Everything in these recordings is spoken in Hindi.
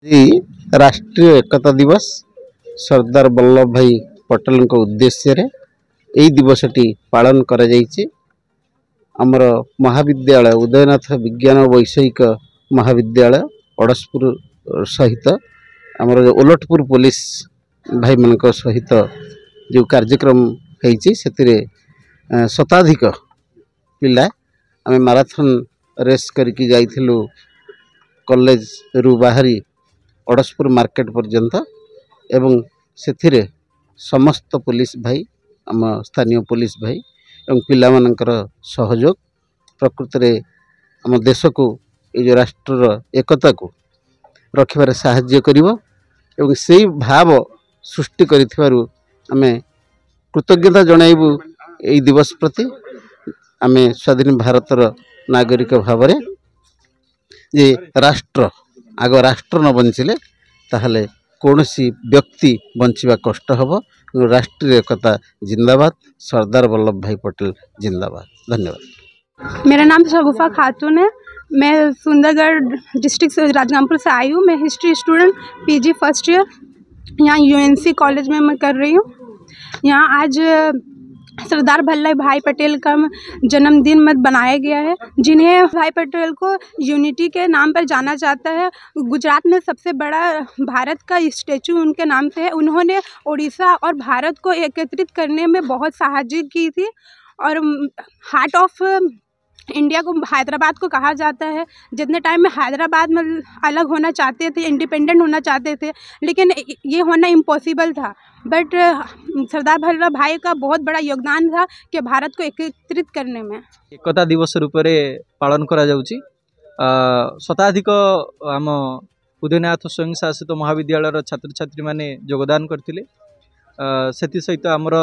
जी राष्ट्रीय एकता दिवस सरदार वल्लभ भाई पटेल उद्देश्य रे यही दिवसटी पालन करा जायछि। आमर महाविद्यालय उदयनाथ विज्ञान वैषयिक महाविद्यालय अड़सपुर सहित आमर ओलटपुर पुलिस भाई मान सहित जो कार्यक्रम होती शताधिक पिला आम माराथन रेस करके जाइथिलु कॉलेज रु बाहरी अड़सपुर मार्केट पर्यंत एवं से समस्त पुलिस भाई आम स्थानीय पुलिस भाई एवं पिला मानकर सहयोग प्रकृत रे आम देश को ये राष्ट्र एकता को रखिबार साहाय्य करिवो एवं से भाव सृष्टि करिथिबारु आमे कृतज्ञता जणाइबु। यही दिवस प्रति आमे स्वाधीन भारतर नागरिक भाव में जे राष्ट्र आग राष्ट्र न बंचिले ताहले कौनसी व्यक्ति बंचिबा कष्ट हबो। राष्ट्रीय एकता जिंदाबाद, सरदार वल्लभ भाई पटेल जिंदाबाद। धन्यवाद। मेरा नाम शगुफा खातून है। मैं सुंदरगढ़ डिस्ट्रिक्ट राजगामपुर से आई हूँ। मैं history student PG first year यहाँ यूएनसी कॉलेज में मैं कर रही हूँ। यहाँ आज सरदार वल्लभ भाई पटेल का जन्मदिन मत बनाया गया है, जिन्हें भाई पटेल को यूनिटी के नाम पर जाना जाता है। गुजरात में सबसे बड़ा भारत का स्टैचू उनके नाम से है। उन्होंने उड़ीसा और भारत को एकत्रित करने में बहुत सहायता की थी और हार्ट ऑफ इंडिया को हैदराबाद को कहा जाता है। जितने टाइम में हैदराबाद में अलग होना चाहते थे, इंडिपेंडेंट होना चाहते थे, लेकिन ये होना इम्पॉसिबल था। बट सरदार वल्लभ भाई का बहुत बड़ा योगदान था कि भारत को एकत्रित करने में। एकता दिवस रूप में पालन करा जाउची। शताधिक आम उदयनाथ स्वयं शासित महाविद्यालय छात्र छात्री माने योगदान करथिले। सेति सहित आमर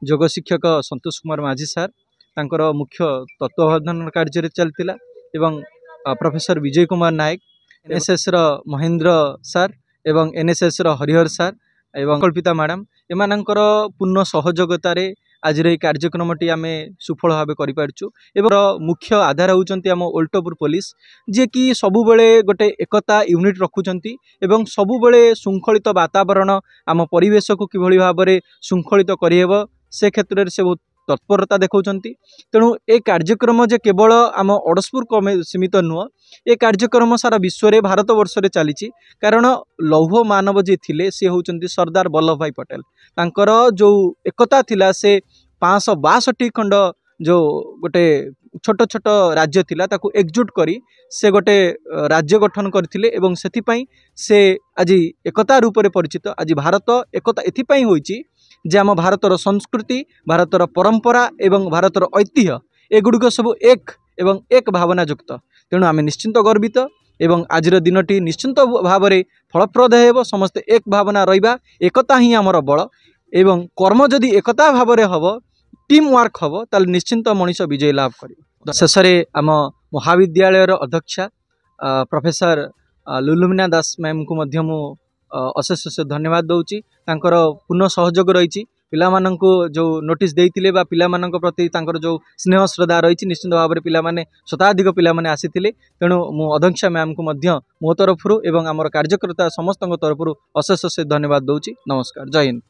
योग शिक्षक संतोष कुमार माझी सार तांकर मुख्य तत्वावधान कार्य चलता एवं प्रोफेसर विजय कुमार नायक, एनएसएस महेंद्र सार एवं एनएसएस हरिहर सार एवं कल्पिता मैडम एमानंकर पूर्ण सहयोगितार आज कार्यक्रमटी आम सुफल भाव कर। मुख्य आधार होती आम ओल्टपुर पुलिस जे कि सबुबले गोटे एकता यूनिट रखुचंती एवं सबुबले श्रृंखलित वातावरण आम परिवेश को किभली भाव में श्रृंखलित करहब से क्षेत्र में से बहुत तत्परता देखौचंती। तेणु ए कार्यक्रम जे केवल आम अड़सपुर सीमित नुह, ए कार्यक्रम सारा विश्व में भारत वर्ष में चली। कारण लौह मानव जे थिले से होचंती सरदार वल्लभ भाई पटेल। तांकर जो एकता थिला से 562 खंड जो गोटे छोट छोट राज्य थिला ताकू एकजुट करी से गोटे राज्य गठन करथिले एवं सेथिपई से आज एकता रूप में परिचित। आज भारत एकता एथिपई होईची जे आम भारतर संस्कृति, भारतर परंपरा एवं भारतर ऐतिह्य एगुड़िक सब एक भावना युक्त। तेणु आम निश्चिंत गर्वित एवं आज दिनटी निश्चिंत भाव में फलप्रद हेब। समस्ते एक भावना रहिबा, एकता ही आमर बल एवं कर्म जदि एकता भाव में हम टीम वर्क हम ताल निश्चिंत मनीष विजय लाभ कर। शेष आम महाविद्यालय अध्यक्षा प्रोफेसर लुलुमिना दास मैम को मध्य मु अशेष अशेष धन्यवाद दूची। तांकर पूर्ण सहयोग रही पिलामानंको जो नोटिस देइथिले बा पिलामानंको प्रति तांकर जो स्नेह श्रद्धा रही निश्चित भाव में पिलामाने शताधिक पिलामाने आसीथिले। तेणु मु अध्यक्षा मैम को मध्य मो तरफ एवं आमर कार्यकर्ता समस्त तरफ अशेष अशेष धन्यवाद दूची। नमस्कार, जय हिंद।